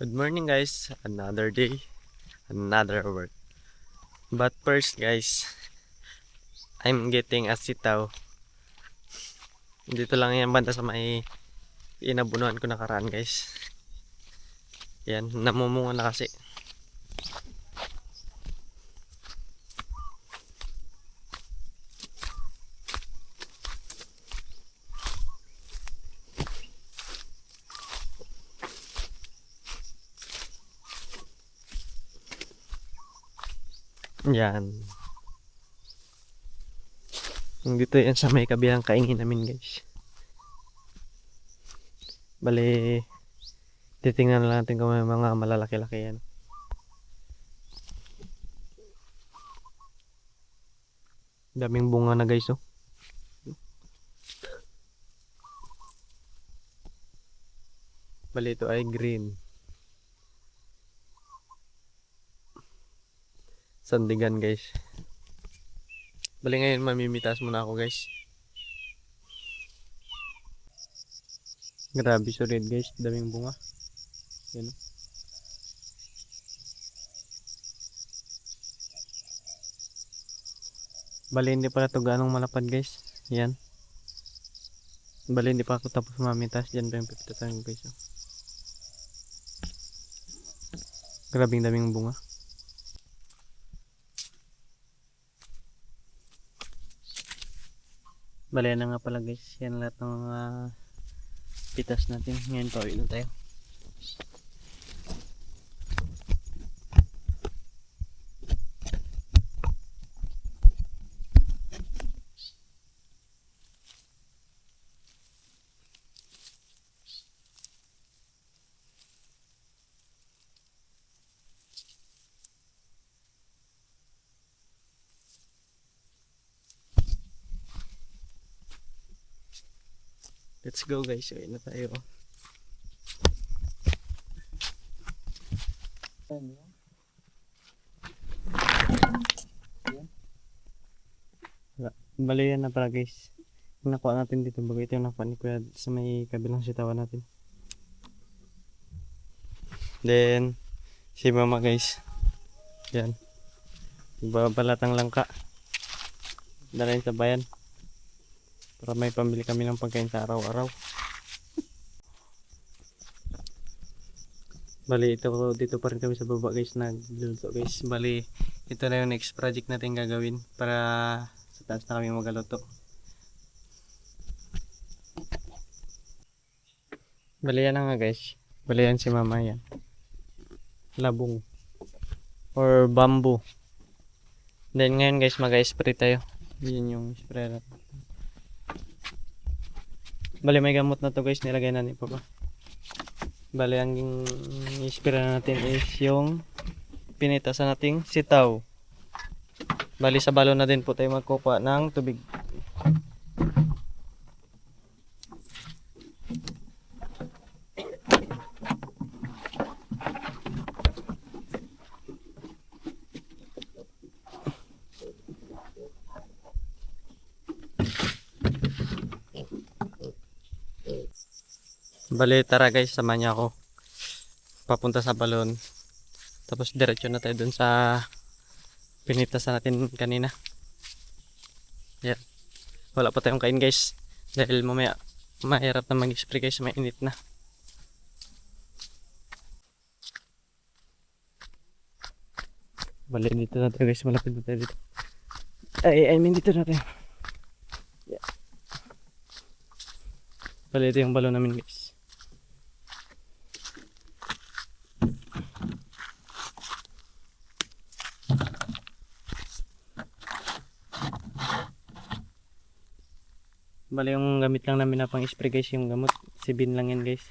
Good morning guys, another day, another work. But first guys, I'm getting a sitaw. Dito lang yan banda sa may inabunuan ko nakaraan guys. Yan, namumunga na kasi. Yan. Dito yan sa may kabilang kaingin namin guys. Bale, titingnan lang natin kung may mga malalaki-laki yan. Daming bunga na guys oh. Bale ito ay green. Sandigan guys. Bale ngayon mamimitas muna ako guys. Grabe solid guys, daming bunga. Yan. Bale hindi pala ito ganong malapad guys. Yan. Bale hindi pa ako tapos mamitas. Diyan pa yung pipitasan ko guys. Grabing daming bunga. Bale na nga pala guys. Yan lahat ng mga pitas natin. Ngayon pauwi na tayo. Let's go guys. Uwi na tayo. Bale yan na pala guys. Yung nakuha natin dito. Bago ito yung nakuha ni Kuya sa may kabilang sitawan natin. Then si mama guys. Yan. Babalatang langka. Dalayan sa bayan. Para may pambili kami ng pagkain sa araw-araw. Bali ito dito pa rin kami sa baba guys nagluluto guys. Bali ito na yung next project natin gagawin para sa taas na kami magaluto. Bali yan na nga guys. Bali yan si mama yan. Labong or bamboo. Then ngayon guys mag-spray tayo. Yan yung spray natin. Bali may gamot na to guys, nilagay na ni Papa. Bali ang i-spray na natin is yung pinitasan nating sitaw. Bali sa balon na din po tayo magkukuha ng tubig. Bali tara guys, samahan niya ako papunta sa balon. Tapos diretso na tayo dun sa pinitasan natin kanina. Yan. Wala pa tayong kain guys. Dahil mamaya mahirap na mag-spray guys, mainit na. Bali dito na tayo guys, malapit na tayo dito. I mean dito na tayo. Yeah. Bali ito yung balon namin guys. Bali yung gamit lang namin na pang spray guys, yung gamot. Sibin lang yan guys.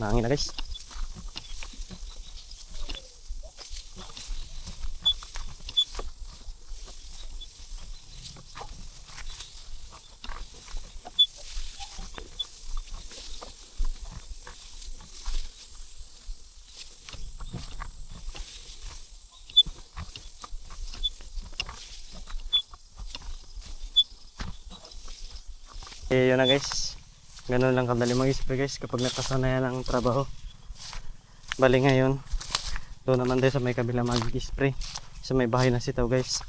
Mahangin na guys. Eh, yun na guys. Ganun lang kadali mag-spray guys kapag napasanayan ang trabaho. Bali ngayon, doon naman tayo sa may kabila mag-spray. Sa may bahay na sitaw guys.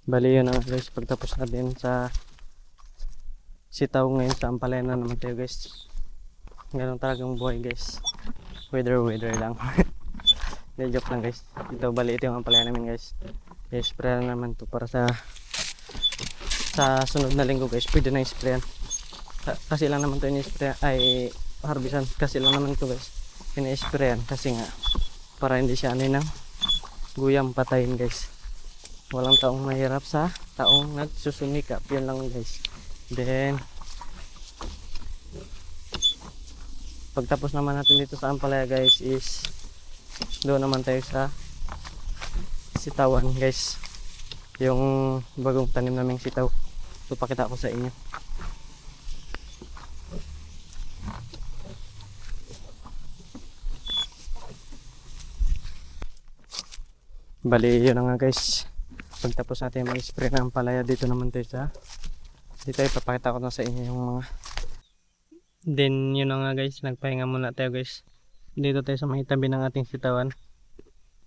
Bali yun na guys. Pagtapos natin sa sitaw ngayon sa ampalaya na naman tayo guys. Ganun talagang buhay guys. Weather lang. Hindi, joke lang guys. Ito bali ito yung ampalaya namin guys. I-spray na naman to para sa sunod na linggo guys, pwede na i-sprayan. Kasi lang naman to ini-sprayan, ay harbisan. Kasi lang naman to guys, ini-sprayan. Kasi nga, para hindi siya ng guyam patayin guys. Walang taong mahirap sa taong nagsusumikap. Yun lang guys. Then, pagtapos naman natin dito sa ampalaya guys is, doon naman tayo sa sitawan guys. Yung bagong tanim naming sitaw. So pakita ko sa inyo. Bali yun na nga guys. Pagtapos natin mag-spray ng palaya dito naman tayo sa dito ay papakita ko na sa inyo yung mga. Then yun na nga guys. Nagpahinga muna tayo guys. Dito tayo sa may tabi ng ating sitawan.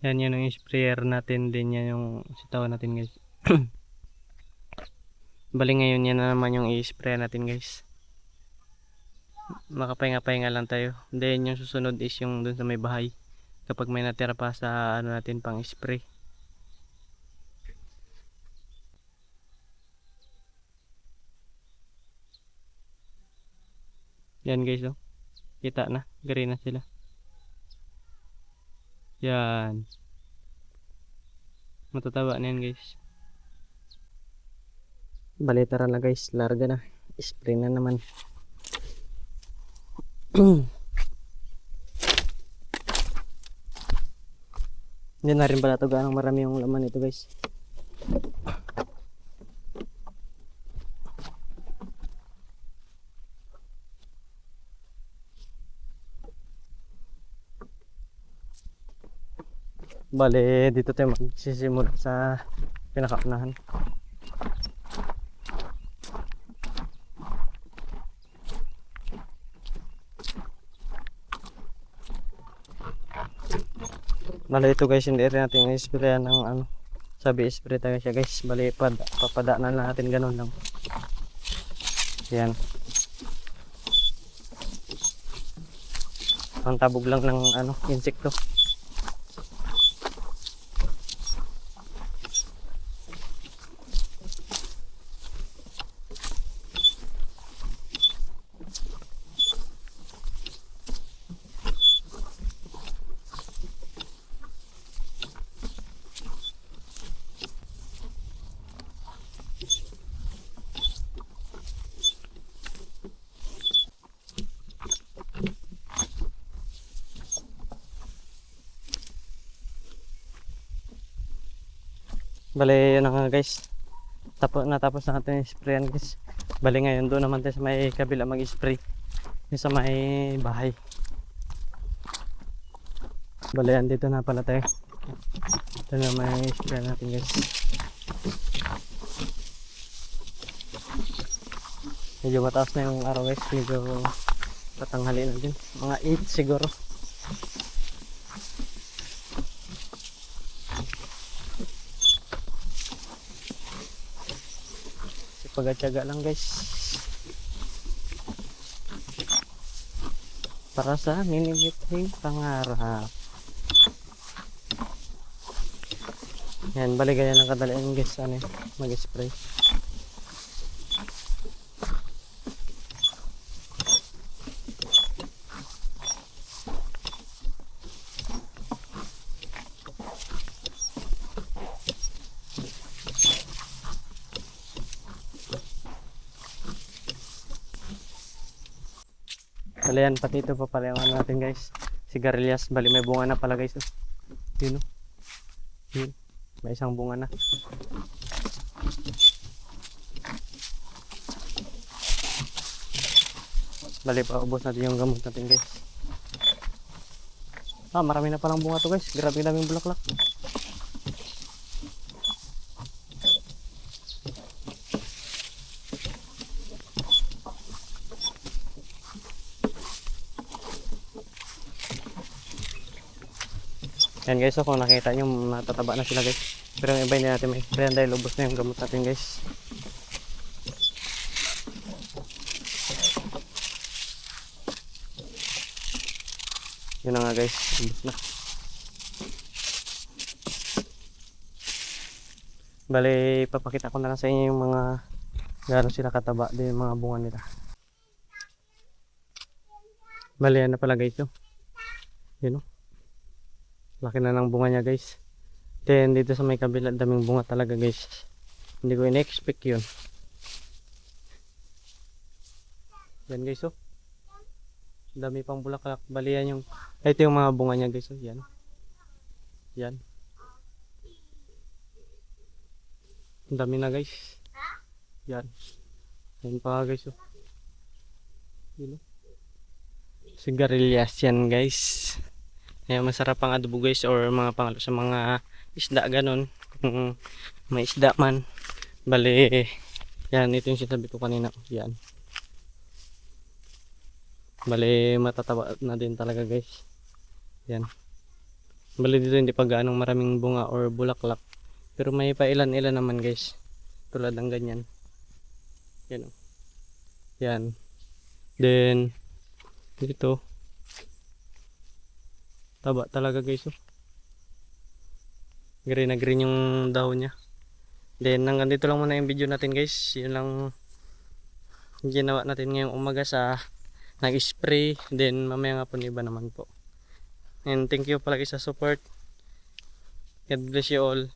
Yan yun yung sprayer natin. Din yan yung sitawan natin guys. Bali ngayon yan na naman yung i-spray natin guys. Makapahinga-pahinga lang tayo. Then yung susunod is yung dun sa may bahay. Kapag may natira pa sa ano natin pang spray. Yan guys oh. Kita na. Gari na sila. Yan. Matataba na yan guys. Balitara na guys, larga na. Spray na naman. Hindi na rin pala ito ganang marami yung laman ito guys. Bale, dito tayo magsisimula sa pinakaunahan. Bale ito guys, hindi rin natin i-sprayan ng ano. Sabi i-spray tayo siya guys. Bale papadaanan natin ganun lang. Yan. Ang tabog lang ng ano, insekto. Bale, yun na nga guys. Natapos na natin yung sprayan guys. Bale ngayon doon naman tayo sa may kabila mag-spray. Yung sa may bahay. Bale, andito na pala tayo. Ito na may spray natin guys. Medyo mataas na yung araw guys. Medyo patanghali na din. Mga 8 siguro. Pagatiyaga lang guys para sa minimiting pangarap. Yan, bali ganyan ang kadalian guys, ano, mag-spray. Bali yan, pati ito pa pala yung ano natin guys. Sigarilyas, bali may bunga na pala guys. Yun o. Yun. May isang bunga na. Bali pa, ubos natin yung gamot natin guys. Marami na palang bunga to guys. Grabe daming bulaklak. Yan guys, so kung nakita nyo, natataba na sila guys. Pero yung iba hindi natin may sprayan dahil ubos na yung gamot natin guys. Yun na nga guys, ubos na. Bale, papakita ko na lang sa inyo yung mga gano'n sila kataba din yung mga bunga nila. Bale, yan na pala guys yun. Yun o. Laki na ng bunga niya guys. Then dito sa may kabila, daming bunga talaga guys. Hindi ko in-expect yun. Yan guys oh. Dami pang bulaklak. Bali yan yung, ito yung mga bunga niya guys oh. Yan. Yan. Ang dami na guys. Yan. Yan pa guys oh. Yun oh. Sigarilyas yan guys. Ayan, masarap ang adobo guys or mga pangalo sa mga isda ganon. Kung may isda man. Bali, yan, ito yung sinabi ko kanina. Yan. Bali, matataba na din talaga guys. Yan. Bali dito hindi pa gaanong maraming bunga or bulaklak. Pero may pa ilan-ilan naman guys. Tulad ng ganyan. Yan o. Yan. Then, dito. Taba talaga guys oh. Green na green yung dahon niya. Then hanggang dito lang muna yung video natin guys. Yun lang ginawa natin ngayong umaga sa nag-spray. Then mamaya nga po iba naman po. And thank you palagi sa support. God bless you all.